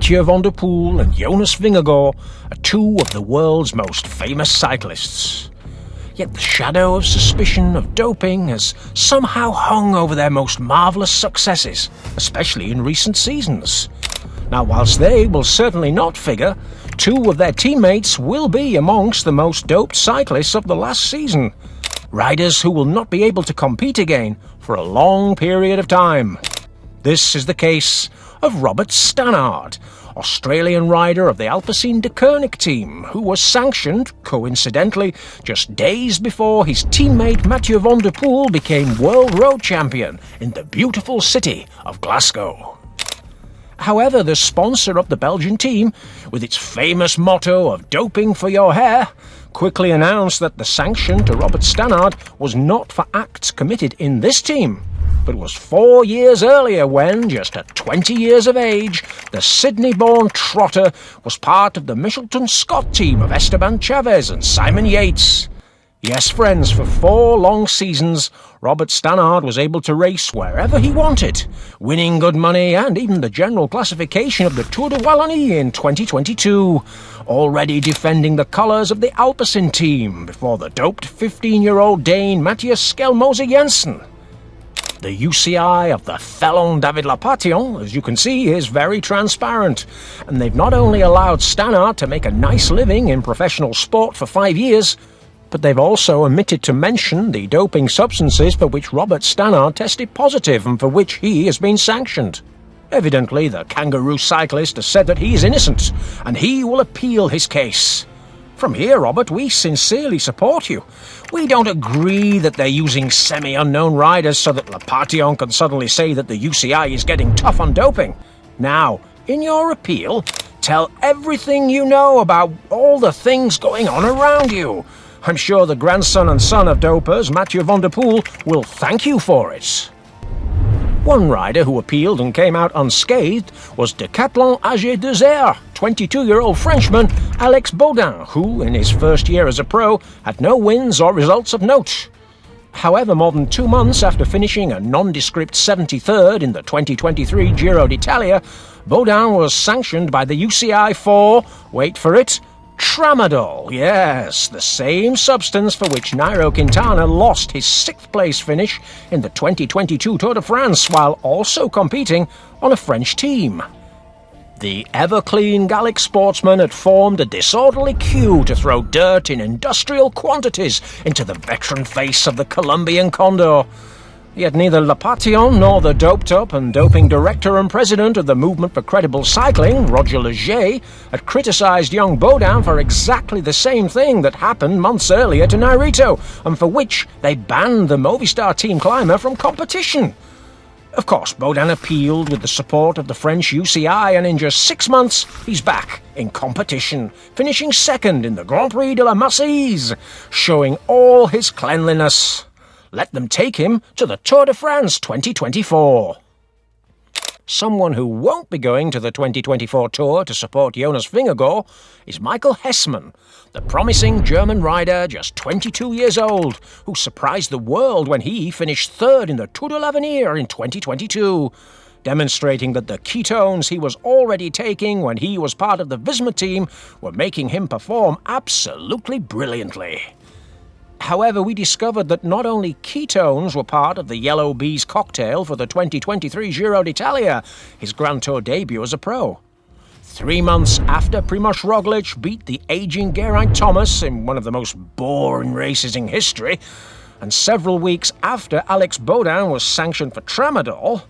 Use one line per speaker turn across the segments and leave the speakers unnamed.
Mathieu Van Der Poel and Jonas Vingegaard are two of the world's most famous cyclists. Yet the shadow of suspicion of doping has somehow hung over their most marvellous successes, especially in recent seasons. Now, whilst they will certainly not figure, two of their teammates will be amongst the most doped cyclists of the last season. Riders who will not be able to compete again for a long period of time. This is the case of Robert Stannard, Australian rider of the Alpecin-Deceuninck team, who was sanctioned, coincidentally, just days before his teammate Mathieu Van Der Poel became world road champion in the beautiful city of Glasgow. However, the sponsor of the Belgian team, with its famous motto of doping for your hair, quickly announced that the sanction to Robert Stannard was not for acts committed in this team, but was 4 years earlier when, just at 20 years of age, the Sydney-born trotter was part of the Michelton-Scott team of Esteban Chavez and Simon Yates. Yes, friends, for 4 long seasons, Robert Stannard was able to race wherever he wanted, winning good money and even the general classification of the Tour de Wallonie in 2022, already defending the colours of the Alpecin team before the doped 15-year-old Dane Matthias Skelmose Jensen. The UCI of the Felon David Lapation, as you can see, is very transparent, and they've not only allowed Stannard to make a nice living in professional sport for 5 years, but they've also omitted to mention the doping substances for which Robert Stannard tested positive and for which he has been sanctioned. Evidently, the kangaroo cyclist has said that he is innocent, and he will appeal his case. From here, Robert, we sincerely support you. We don't agree that they're using semi-unknown riders so that Lapation can suddenly say that the UCI is getting tough on doping. Now, in your appeal, tell everything you know about all the things going on around you. I'm sure the grandson and son of dopers, Mathieu Van Der Poel, will thank you for it. One rider who appealed and came out unscathed was Decathlon AG2R 22-year-old Frenchman Alex Baudin, who, in his first year as a pro, had no wins or results of note. However, more than 2 months after finishing a nondescript 73rd in the 2023 Giro d'Italia, Baudin was sanctioned by the UCI for, wait for it, Tramadol. Yes, the same substance for which Nairo Quintana lost his 6th place finish in the 2022 Tour de France while also competing on a French team. The ever-clean Gallic sportsman had formed a disorderly queue to throw dirt in industrial quantities into the veteran face of the Colombian Condor. Yet neither Lapation nor the doped-up and doping director and president of the Movement for Credible Cycling, Roger Leger, had criticised young Baudin for exactly the same thing that happened months earlier to Nairo, and for which they banned the Movistar team climber from competition. Of course, Baudin appealed with the support of the French UCI, and in just 6 months, he's back in competition, finishing 2nd in the Grand Prix de la Marseillaise, showing all his cleanliness. Let them take him to the Tour de France 2024. Someone who won't be going to the 2024 Tour to support Jonas Vingegaard is Michael Hessmann, the promising German rider just 22 years old, who surprised the world when he finished 3rd in the Tour de l'Avenir in 2022, demonstrating that the ketones he was already taking when he was part of the Visma team were making him perform absolutely brilliantly. However, we discovered that not only ketones were part of the Yellow Bees cocktail for the 2023 Giro d'Italia, his Grand Tour debut as a pro. 3 months after Primož Roglič beat the aging Geraint Thomas in one of the most boring races in history, and several weeks after Alex Baudin was sanctioned for Tramadol,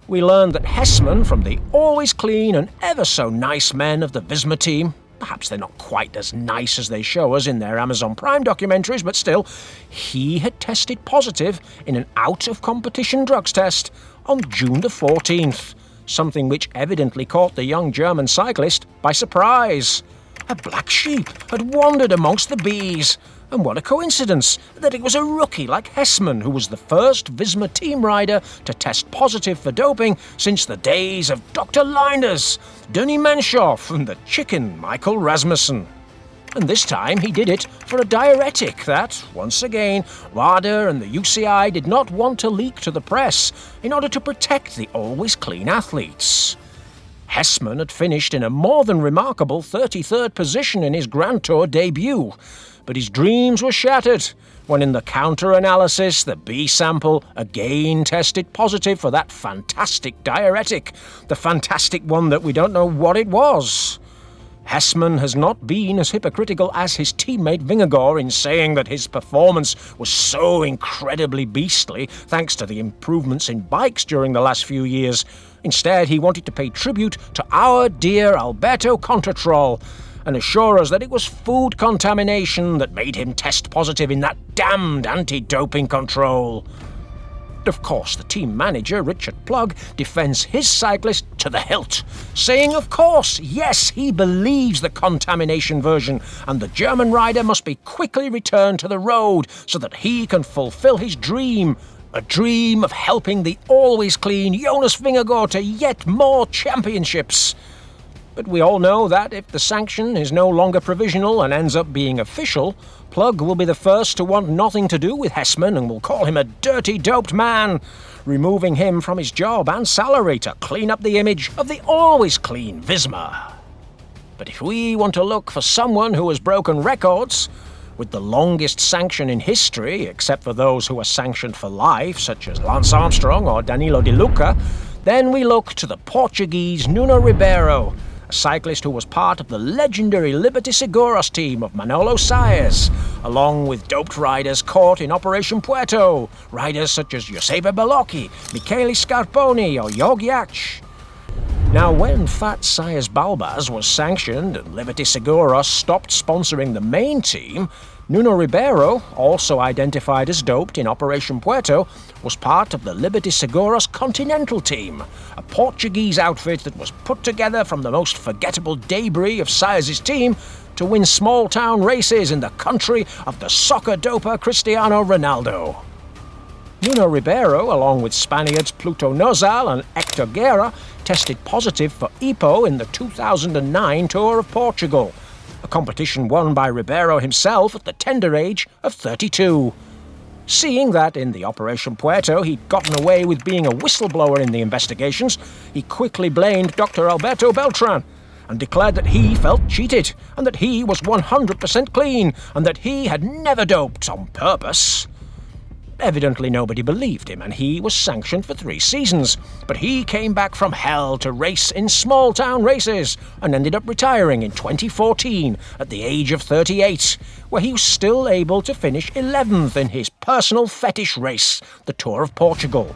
we learned that Hessmann, from the always clean and ever so nice men of the Visma team, perhaps they're not quite as nice as they show us in their Amazon Prime documentaries, but still, he had tested positive in an out-of-competition drugs test on June the 14th, something which evidently caught the young German cyclist by surprise. A black sheep had wandered amongst the bees, and what a coincidence that it was a rookie like Hessmann who was the first Visma team rider to test positive for doping since the days of Dr. Linders, Denis Menchoff and the chicken Michael Rasmussen. And this time he did it for a diuretic that, once again, WADA and the UCI did not want to leak to the press in order to protect the always clean athletes. Hessmann had finished in a more than remarkable 33rd position in his Grand Tour debut, but his dreams were shattered when in the counter-analysis the B sample again tested positive for that fantastic diuretic, the fantastic one that we don't know what it was. Hessmann has not been as hypocritical as his teammate Vingegaard in saying that his performance was so incredibly beastly thanks to the improvements in bikes during the last few years. Instead, he wanted to pay tribute to our dear Alberto Contretrol and assure us that it was food contamination that made him test positive in that damned anti-doping control. Of course, the team manager, Richard Plug, defends his cyclist to the hilt, saying, of course, yes, he believes the contamination version, and the German rider must be quickly returned to the road so that he can fulfill his dream, a dream of helping the always clean Jonas Vingegaard to yet more championships. But we all know that if the sanction is no longer provisional and ends up being official, Plug will be the first to want nothing to do with Hessmann and will call him a dirty, doped man, removing him from his job and salary to clean up the image of the always clean Visma. But if we want to look for someone who has broken records, with the longest sanction in history, except for those who are sanctioned for life, such as Lance Armstrong or Danilo Di Luca, then we look to the Portuguese Nuno Ribeiro, a cyclist who was part of the legendary Liberty Seguros team of Manolo Saez, along with doped riders caught in Operation Puerto, riders such as Giuseppe Bellocchi, Michele Scarponi or Jorg Jac. Now, when Fat Saez Balbas was sanctioned and Liberty Seguros stopped sponsoring the main team, Nuno Ribeiro, also identified as doped in Operation Puerto, was part of the Liberty Seguros Continental team, a Portuguese outfit that was put together from the most forgettable debris of Saez's team to win small-town races in the country of the soccer doper Cristiano Ronaldo. Nuno Ribeiro, along with Spaniards Pluto Nozal and Hector Guerra, tested positive for EPO in the 2009 Tour of Portugal, a competition won by Ribeiro himself at the tender age of 32. Seeing that in the Operation Puerto he'd gotten away with being a whistleblower in the investigations, he quickly blamed Dr. Alberto Beltran and declared that he felt cheated and that he was 100% clean and that he had never doped on purpose. Evidently nobody believed him and he was sanctioned for 3 seasons, but he came back from hell to race in small-town races and ended up retiring in 2014 at the age of 38, where he was still able to finish 11th in his personal fetish race, the Tour of Portugal.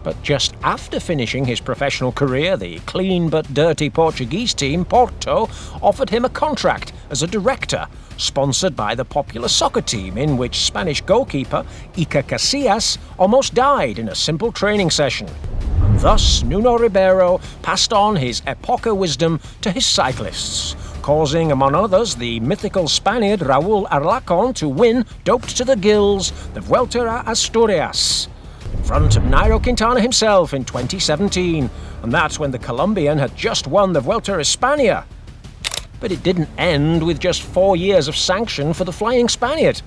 But just after finishing his professional career, the clean but dirty Portuguese team, Porto, offered him a contract as a director, sponsored by the popular soccer team in which Spanish goalkeeper Iker Casillas almost died in a simple training session. And thus, Nuno Ribeiro passed on his epocha wisdom to his cyclists, causing, among others, the mythical Spaniard Raúl Arlacón to win, doped to the gills, the Vuelta a Asturias, in front of Nairo Quintana himself in 2017, and that's when the Colombian had just won the Vuelta a España. But it didn't end with just 4 years of sanction for the Flying Spaniard.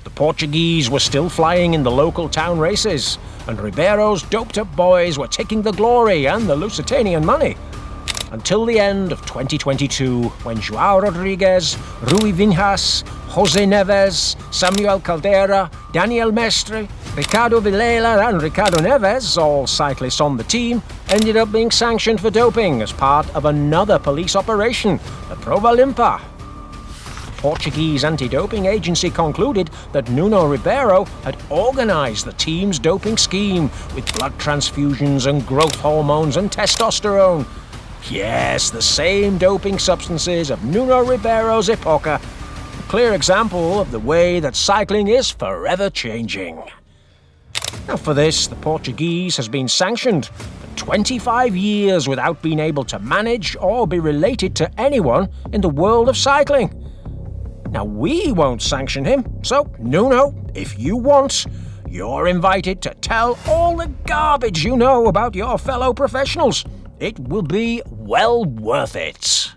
The Portuguese were still flying in the local town races, and Ribeiro's doped-up boys were taking the glory and the Lusitanian money. Until the end of 2022, when João Rodrigues, Rui Vinhas, José Neves, Samuel Caldera, Daniel Mestre, Ricardo Villela and Ricardo Neves, all cyclists on the team, ended up being sanctioned for doping as part of another police operation, the Prova Limpa. The Portuguese anti-doping agency concluded that Nuno Ribeiro had organised the team's doping scheme with blood transfusions and growth hormones and testosterone. Yes, the same doping substances of Nuno Ribeiro's epocha. A clear example of the way that cycling is forever changing. Now for this, the Portuguese has been sanctioned for 25 years without being able to manage or be related to anyone in the world of cycling. Now we won't sanction him, so Nuno, if you want, you're invited to tell all the garbage you know about your fellow professionals. It will be well worth it.